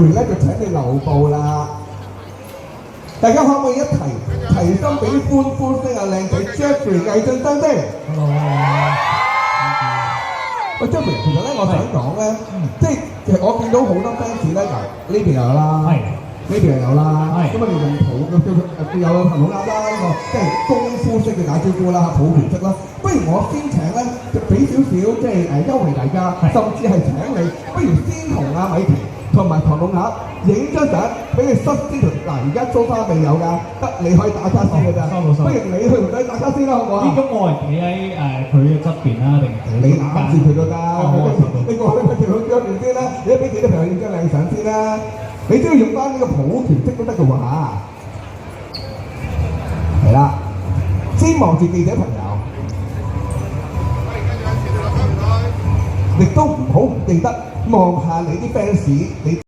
咧就請你留步啦！大家可唔可以一齊心俾啲歡呼聲啊？靚仔 Jeffrey 魏俊生先。Hello，喂 Jeffrey，其實咧我想講咧，即係其實我見到好多 fans 咧，呢邊又有啦，呢邊又有啦，咁啊用抱有頭腦啱啦，呢個即係功夫式嘅打招呼啦，抱拳式啦。不如我先請咧，就俾少少即係優惠大家，甚至係請你，不如先同阿米奇同埋唐老鴨影張相，俾你塞先條。嗱，而家租花未有㗎，得你可以打卡先㗎咋。不如你去同佢打卡先啦，好唔好啊？咁我係企喺佢嘅側邊啦，定係你攬住佢都得。你過去佢條佢嗰邊先啦，你俾幾多朋友影張靚相先啦。你都要用翻呢個抱拳式都得嘅喎嚇。係啦，先望住記者朋友，亦都唔好唔記得望下你啲 fans，你。